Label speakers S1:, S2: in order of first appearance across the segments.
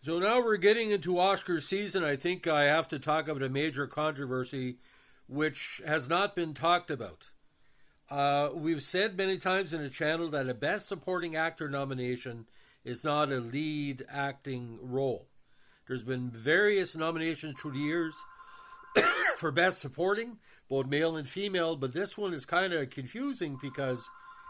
S1: So now we're getting into Oscar season. I think I have to talk about a major controversy which has not been talked about. We've said many times in the channel that a Best Supporting Actor nomination is not a lead acting role. There's been various nominations through the years for Best Supporting, both male and female, but this one is kind of confusing because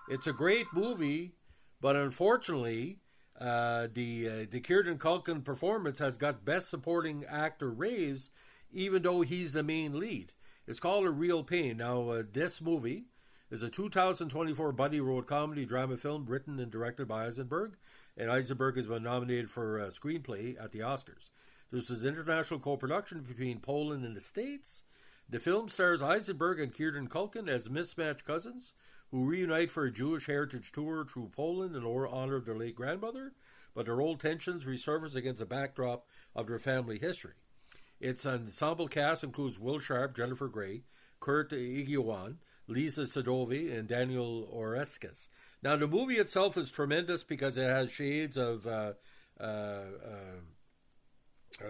S1: it's a great movie, but unfortunately, the Kiernan Culkin performance has got Best Supporting Actor raves, even though he's the main lead. It's called A Real Pain. Now, this movie is a 2024 buddy road comedy drama film written and directed by Eisenberg, and Eisenberg has been nominated for screenplay at the Oscars. This is international co-production between Poland and the States. The film stars Eisenberg and Kiernan Culkin as mismatched cousins who reunite for a Jewish heritage tour through Poland in honor of their late grandmother, but their old tensions resurface against a backdrop of their family history. Its ensemble cast includes Will Sharp, Jennifer Grey, Kurt Iguain, Lisa Sadovi, and Daniel Oreskes. Now, the movie itself is tremendous because it has shades of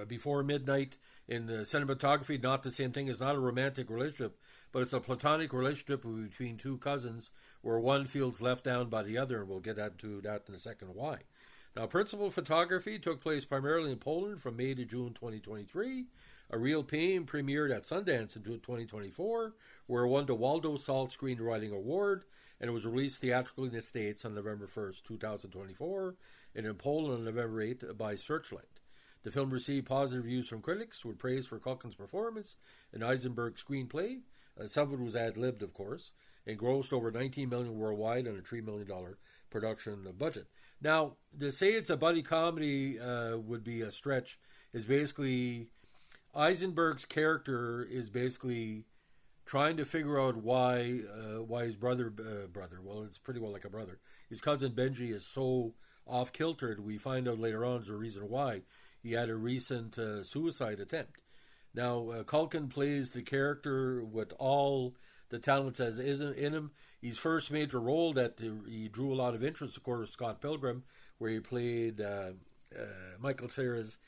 S1: Before Midnight in the cinematography. Not the same thing. It's not a romantic relationship, but it's a platonic relationship between two cousins where one feels left down by the other, and we'll get into that in a second why. Now, principal photography took place primarily in Poland from May to June 2023. A Real Pain premiered at Sundance in June 2024, where it won the Waldo Salt Screenwriting Award, and it was released theatrically in the States on November 1st, 2024, and in Poland on November 8th by Searchlight. The film received positive reviews from critics, with praise for Culkin's performance and Eisenberg's screenplay. Some of it was ad-libbed, of course, and grossed over $19 million worldwide on a $3 million production budget. Now, to say it's a buddy comedy would be a stretch. Is basically Eisenberg's character is basically trying to figure out why his brother, well, it's pretty well like a brother, his cousin Benji is so off-kiltered. We find out later on there's a reason why. He had a recent suicide attempt. Now, Culkin plays the character with all the talents as in him. His first major role that he drew a lot of interest, of course, Scott Pilgrim, where he played Michael Cera's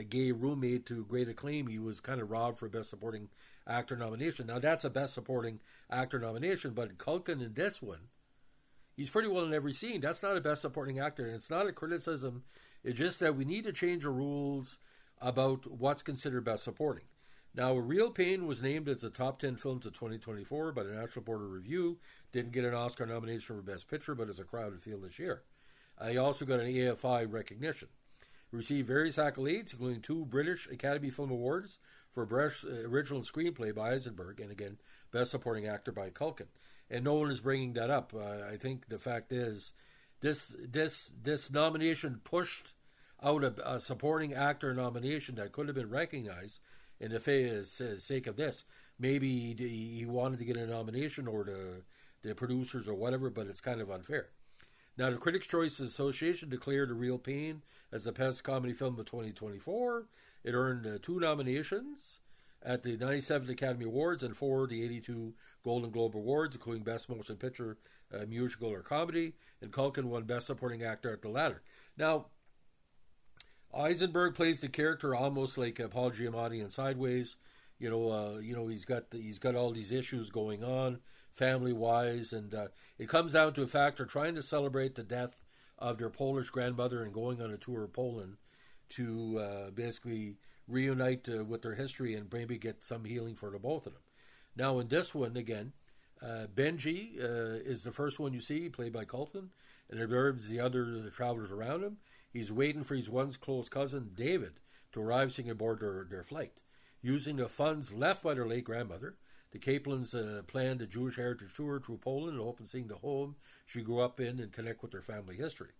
S1: gay roommate to great acclaim. He was kind of robbed for Best Supporting Actor nomination. Now, that's a Best Supporting Actor nomination, but Culkin in this one, he's pretty well in every scene. That's not a Best Supporting Actor, and it's not a criticism. It's just that we need to change the rules about what's considered Best Supporting. Now, A Real Pain was named as the top 10 films of 2024 by the National Board of Review. Didn't get an Oscar nomination for Best Picture, but it's a crowded field this year. He also got an AFI recognition. Received various accolades, including 2 British Academy Film Awards for Best Original Screenplay by Eisenberg, and again, Best Supporting Actor by Culkin. And no one is bringing that up. I think the fact is, this nomination pushed out a supporting actor nomination that could have been recognized. In the sake of this, maybe he wanted to get a nomination, or the producers or whatever, but it's kind of unfair. Now, the Critics' Choice Association declared A Real Pain as the best comedy film of 2024. It earned 2 nominations at the 97th Academy Awards and 4 of the 82 Golden Globe Awards, including Best Motion Picture, Musical, or Comedy, and Culkin won Best Supporting Actor at the latter. Now, Eisenberg plays the character almost like Paul Giamatti in Sideways. He's got all these issues going on, family-wise, and it comes down to a fact they're trying to celebrate the death of their Polish grandmother and going on a tour of Poland to basically reunite with their history and maybe get some healing for the both of them. Now, in this one, again, Benji is the first one you see, played by Culkin, and observes the travelers around him. He's waiting for his once close cousin, David, to arrive singing aboard their flight. Using the funds left by their late grandmother, the Caplins planned a Jewish heritage tour through Poland and hoping seeing the home she grew up in and connect with their family history.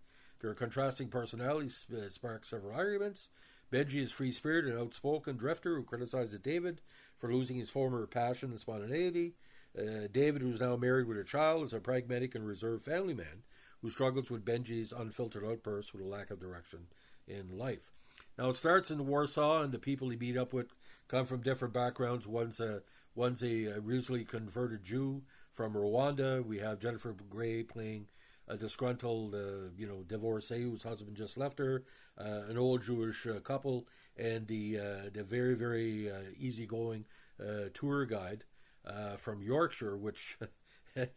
S1: Their contrasting personalities spark several arguments. Benji is free-spirited and outspoken drifter who criticizes David for losing his former passion and spontaneity. David, who's now married with a child, is a pragmatic and reserved family man who struggles with Benji's unfiltered outbursts with a lack of direction in life. Now, it starts in Warsaw, and the people he meet up with come from different backgrounds. One's a recently converted Jew from Rwanda. We have Jennifer Grey playing a disgruntled, divorcee whose husband just left her, an old Jewish couple, and the very, very easygoing tour guide from Yorkshire, which a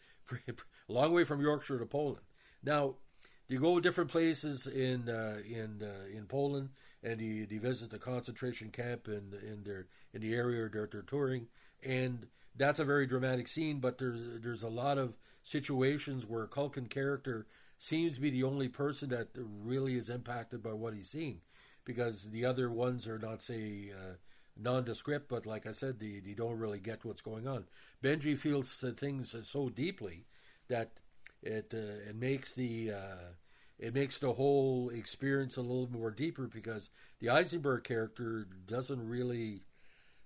S1: long way from Yorkshire to Poland. Now, you go different places in Poland, and you visit the concentration camp in the area they're touring, and that's a very dramatic scene. But there's a lot of situations where Culkin character seems to be the only person that really is impacted by what he's seeing, because the other ones are not, say, nondescript, but like I said, they don't really get what's going on. Benji feels things so deeply that it makes the whole experience a little more deeper, because the Eisenberg character doesn't really,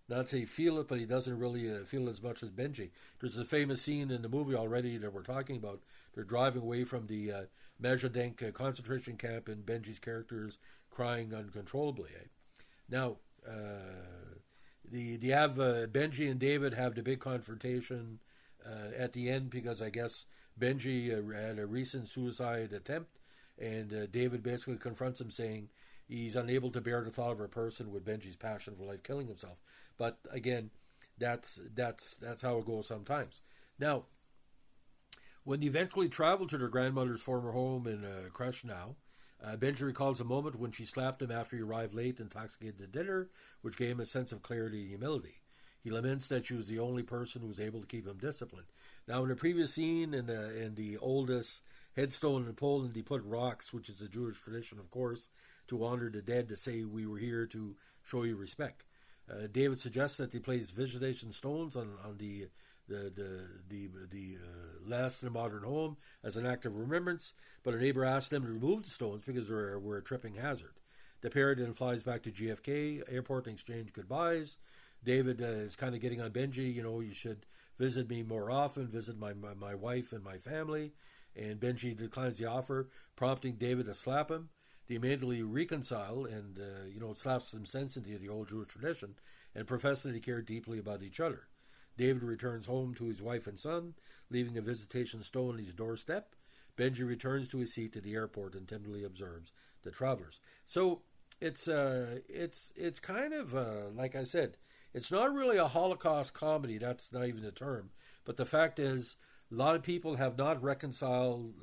S1: not say feel it, but he doesn't really feel as much as Benji. There's a famous scene in the movie already that we're talking about. They're driving away from the Mazhadenk concentration camp, and Benji's character is crying uncontrollably. Now, Benji and David have the big confrontation at the end, because I guess Benji had a recent suicide attempt, and David basically confronts him, saying he's unable to bear the thought of a person with Benji's passion for life killing himself. But again, that's how it goes sometimes. Now, when they eventually travel to their grandmother's former home in Krasnow, Benji recalls a moment when she slapped him after he arrived late, intoxicated to dinner, which gave him a sense of clarity and humility. He laments that she was the only person who was able to keep him disciplined. Now, in the previous scene, in the oldest headstone in Poland, they put rocks, which is a Jewish tradition, of course, to honor the dead, to say we were here to show you respect. David suggests that they place visitation stones on the last in a modern home as an act of remembrance, but a neighbor asks them to remove the stones because they were a tripping hazard. The pair then flies back to JFK airport and exchange goodbyes. David is kind of getting on Benji, you should visit me more often, visit my wife and my family, and Benji declines the offer, prompting David to slap him. They immediately reconcile and, slaps some sense into the old Jewish tradition and profess that they care deeply about each other. David returns home to his wife and son, leaving a visitation stone on his doorstep. Benji returns to his seat at the airport and timidly observes the travelers. So it's kind of, like I said, it's not really a Holocaust comedy. That's not even the term. But the fact is, a lot of people have not reconciled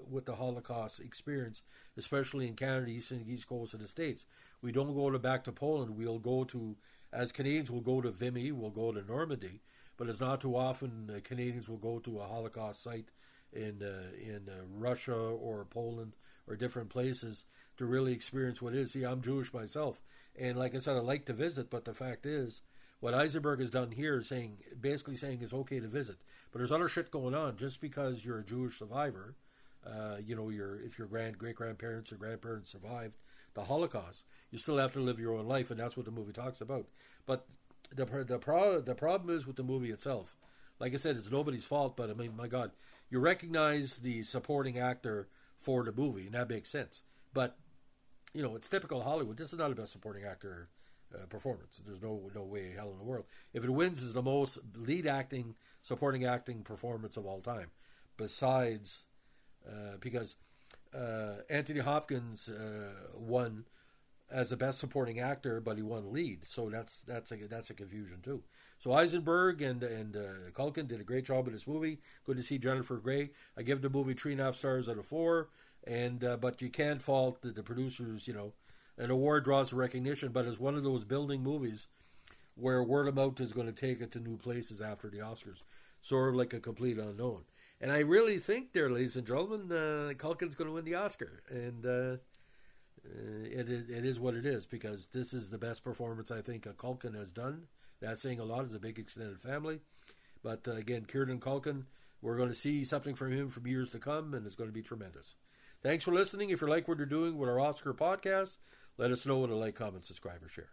S1: with the Holocaust experience, especially in Canada, East Coast of the States. We don't go back to Poland. We'll go to, as Canadians, we'll go to Vimy, we'll go to Normandy, but it's not too often Canadians will go to a Holocaust site in Russia or Poland or different places to really experience what it is. See, I'm Jewish myself, and like I said, I like to visit, but the fact is, what Eisenberg has done here is basically saying it's okay to visit, but there's other shit going on. Just because you're a Jewish survivor, if your great-grandparents or grandparents survived the Holocaust, you still have to live your own life, and that's what the movie talks about. But the problem is with the movie itself. Like I said, it's nobody's fault, but I mean, my God, you recognize the supporting actor for the movie, and that makes sense. But it's typical Hollywood. This is not a best supporting actor performance. There's no way hell in the world. If it wins, is the most supporting acting performance of all time. Besides, because Anthony Hopkins won as a best supporting actor, but he won lead, so that's a confusion too. So Eisenberg and Culkin did a great job with this movie. Good to see Jennifer Grey. I give the movie 3.5 stars out of 4, and but you can't fault the producers. An award draws recognition, but it's one of those building movies where word of mouth is going to take it to new places after the Oscars, sort of like a complete unknown. And I really think there, ladies and gentlemen, Culkin's going to win the Oscar, and it is what it is, because this is the best performance I think Culkin has done. That's saying a lot. It's a big extended family, but again, Kiernan Culkin, we're going to see something from him for years to come, and it's going to be tremendous. Thanks for listening. If you like what you're doing with our Oscar podcast, let us know with a like, comment, subscribe, or share.